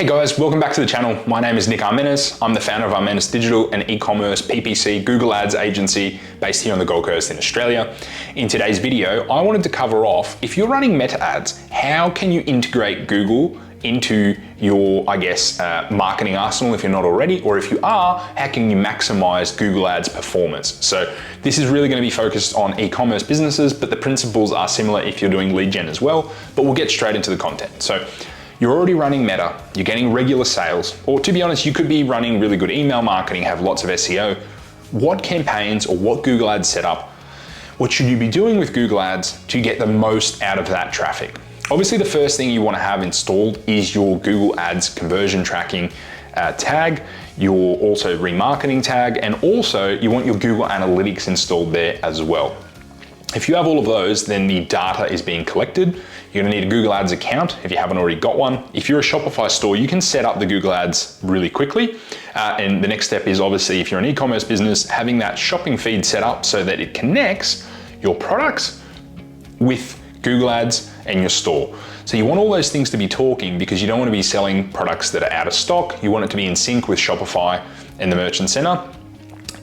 Hey guys, welcome back to the channel. My name is Nick Armenis. I'm the founder of Armenis Digital, an e-commerce PPC Google Ads agency based here on the Gold Coast in Australia. In today's video, I wanted to cover off, if you're running meta ads, how can you integrate Google into your, marketing arsenal if you're not already, or if you are, how can you maximize Google Ads performance? So this is really going to be focused on e-commerce businesses, but the principles are similar if you're doing lead gen as well, but we'll get straight into the content. So you're already running Meta, you're getting regular sales, or to be honest, you could be running really good email marketing, have lots of SEO. What campaigns or what Google Ads setup, what should you be doing with Google Ads to get the most out of that traffic? Obviously, the first thing you want to have installed is your Google Ads conversion tracking tag, your also remarketing tag, and also you want your Google Analytics installed there as well. If you have all of those, then the data is being collected. You're gonna need a Google Ads account if you haven't already got one. If you're a Shopify store, you can set up the Google Ads really quickly. And the next step is obviously, if you're an e-commerce business, having that shopping feed set up so that it connects your products with Google Ads and your store. So you want all those things to be talking because you don't want to be selling products that are out of stock. You want it to be in sync with Shopify and the Merchant Center.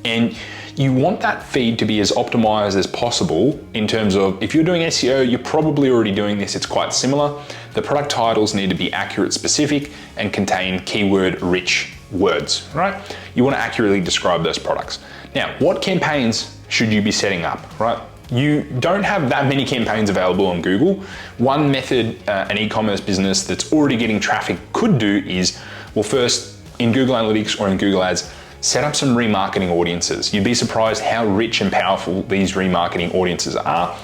And you want that feed to be as optimized as possible in terms of, if you're doing SEO, you're probably already doing this, it's quite similar. The product titles need to be accurate, specific, and contain keyword-rich words, right? You want to accurately describe those products. Now, what campaigns should you be setting up, right? You don't have that many campaigns available on Google. One method an e-commerce business that's already getting traffic could do is, well, first, in Google Analytics or in Google Ads, set up some remarketing audiences. You'd be surprised how rich and powerful these remarketing audiences are.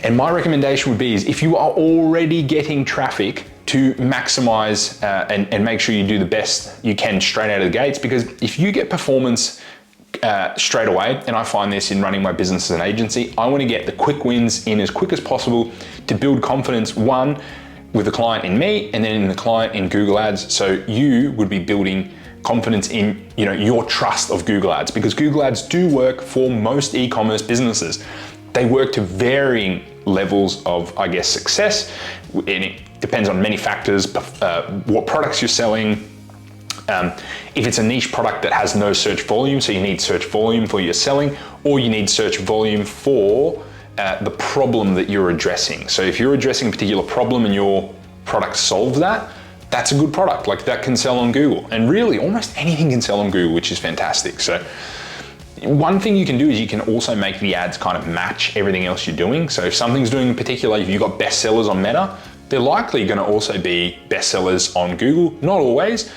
And my recommendation would be is, if you are already getting traffic, to maximize and make sure you do the best you can straight out of the gates, because if you get performance straight away, and I find this in running my business as an agency, I want to get the quick wins in as quick as possible to build confidence, one, with the client in me, and then in the client in Google Ads. So you would be building confidence in your trust of Google Ads, because Google Ads do work for most e-commerce businesses. They work to varying levels of, success, and it depends on many factors, what products you're selling. If it's a niche product that has no search volume, so you need search volume for your selling, or you need search volume for the problem that you're addressing. So if you're addressing a particular problem and your product solves that, that's a good product, like that can sell on Google. And really almost anything can sell on Google, which is fantastic. So one thing you can do is you can also make the ads kind of match everything else you're doing. So if something's doing in particular, if you've got bestsellers on Meta, they're likely gonna also be bestsellers on Google, not always,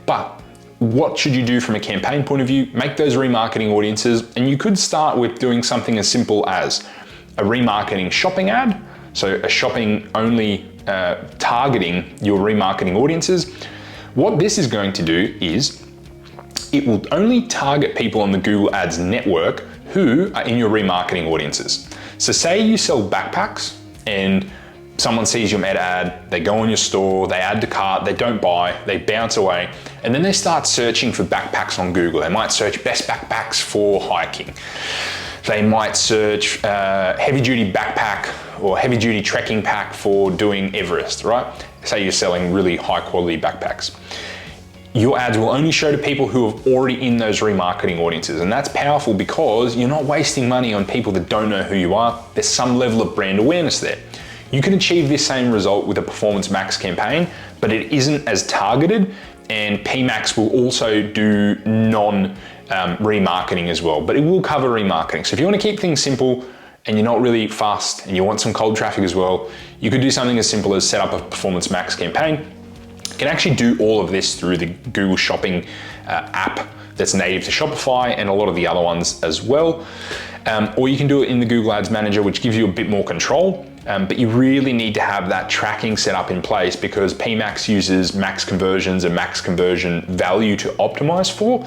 but what should you do from a campaign point of view? Make those remarketing audiences, and you could start with doing something as simple as a remarketing shopping ad. So a shopping only targeting your remarketing audiences. What this is going to do is it will only target people on the Google Ads network who are in your remarketing audiences. So say you sell backpacks and someone sees your meta ad, they go on your store, they add to cart, they don't buy, they bounce away, and then they start searching for backpacks on Google. They might search best backpacks for hiking. They might search heavy duty backpack or heavy duty trekking pack for doing Everest, right? Say you're selling really high quality backpacks. Your ads will only show to people who are already in those remarketing audiences. And that's powerful because you're not wasting money on people that don't know who you are. There's some level of brand awareness there. You can achieve this same result with a Performance Max campaign, but it isn't as targeted, and PMax will also do remarketing as well, but it will cover remarketing. So if you want to keep things simple and you're not really fast and you want some cold traffic as well, you could do something as simple as set up a Performance Max campaign. You can actually do all of this through the Google Shopping app that's native to Shopify and a lot of the other ones as well. Or you can do it in the Google Ads Manager, which gives you a bit more control. But you really need to have that tracking set up in place, because PMax uses max conversions and max conversion value to optimize for.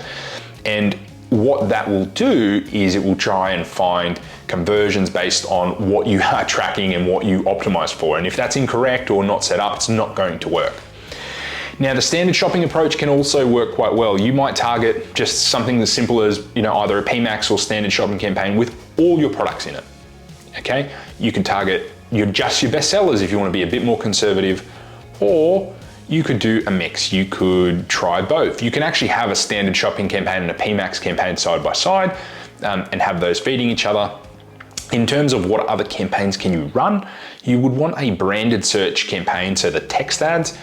And what that will do is it will try and find conversions based on what you are tracking and what you optimize for. And if that's incorrect or not set up, it's not going to work. Now, the standard shopping approach can also work quite well. You might target just something as simple as either a PMax or standard shopping campaign with all your products in it. Okay, you can target your best sellers if you want to be a bit more conservative, or you could do a mix. You could try both. You can actually have a standard shopping campaign and a PMAX campaign side by side and have those feeding each other. In terms of what other campaigns can you run, you would want a branded search campaign, so the text ads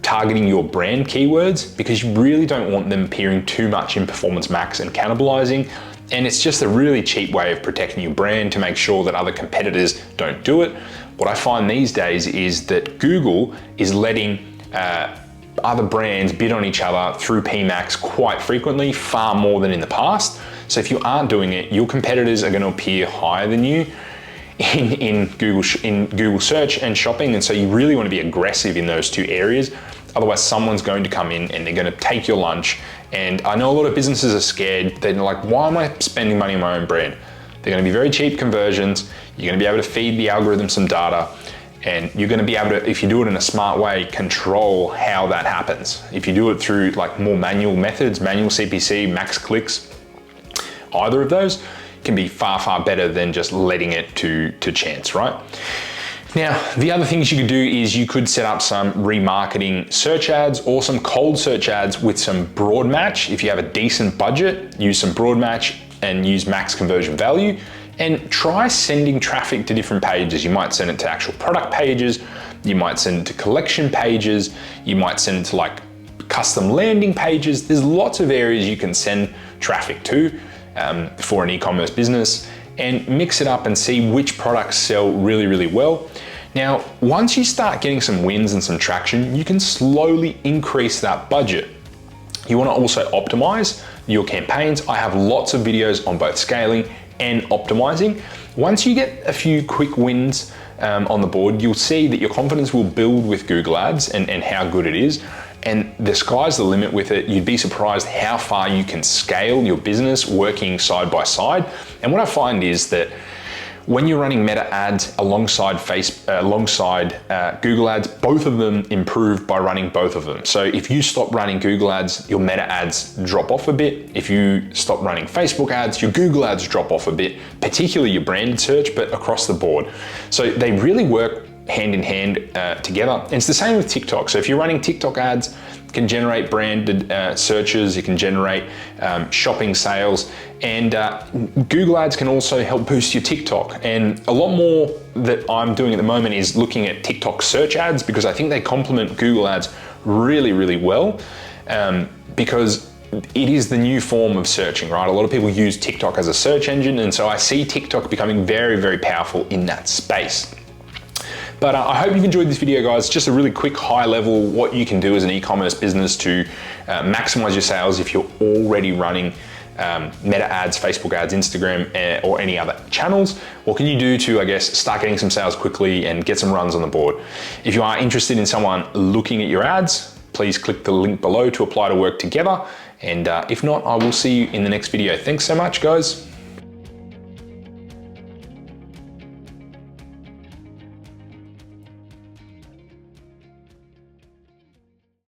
targeting your brand keywords, because you really don't want them appearing too much in Performance Max and cannibalizing. And it's just a really cheap way of protecting your brand to make sure that other competitors don't do it. What I find these days is that Google is letting other brands bid on each other through PMAX quite frequently, far more than in the past. So if you aren't doing it, your competitors are going to appear higher than you in Google search and shopping. And so you really want to be aggressive in those two areas. Otherwise, someone's going to come in and they're going to take your lunch. And I know a lot of businesses are scared. They're like, why am I spending money on my own brand? They're going to be very cheap conversions. You're going to be able to feed the algorithm some data. And you're going to be able to, if you do it in a smart way, control how that happens. If you do it through like more manual methods, manual CPC, max clicks, either of those can be far, far better than just letting it to chance, right? Now, the other things you could do is you could set up some remarketing search ads or some cold search ads with some broad match. If you have a decent budget, use some broad match and use max conversion value, and try sending traffic to different pages. You might send it to actual product pages, you might send it to collection pages, you might send it to like custom landing pages. There's lots of areas you can send traffic to for an e-commerce business, and mix it up and see which products sell really, really well. Now, once you start getting some wins and some traction, you can slowly increase that budget. You want to also optimize your campaigns. I have lots of videos on both scaling and optimizing. Once you get a few quick wins on the board, you'll see that your confidence will build with Google Ads and how good it is. And the sky's the limit with it. You'd be surprised how far you can scale your business working side by side. And what I find is that when you're running meta ads alongside Google ads, both of them improve by running both of them. So if you stop running Google ads, your meta ads drop off a bit. If you stop running Facebook ads, your Google ads drop off a bit, particularly your branded search, but across the board. So they really work hand in hand together. And it's the same with TikTok. So if you're running TikTok ads, you can generate branded searches, you can generate shopping sales, and Google ads can also help boost your TikTok. And a lot more that I'm doing at the moment is looking at TikTok search ads, because I think they complement Google ads really, really well, because it is the new form of searching, right? A lot of people use TikTok as a search engine, and so I see TikTok becoming very, very powerful in that space. But I hope you've enjoyed this video, guys. Just a really quick high level, what you can do as an e-commerce business to maximize your sales if you're already running meta ads, Facebook ads, Instagram, or any other channels. What can you do to, I guess, start getting some sales quickly and get some runs on the board? If you are interested in someone looking at your ads, please click the link below to apply to work together. And if not, I will see you in the next video. Thanks so much, guys.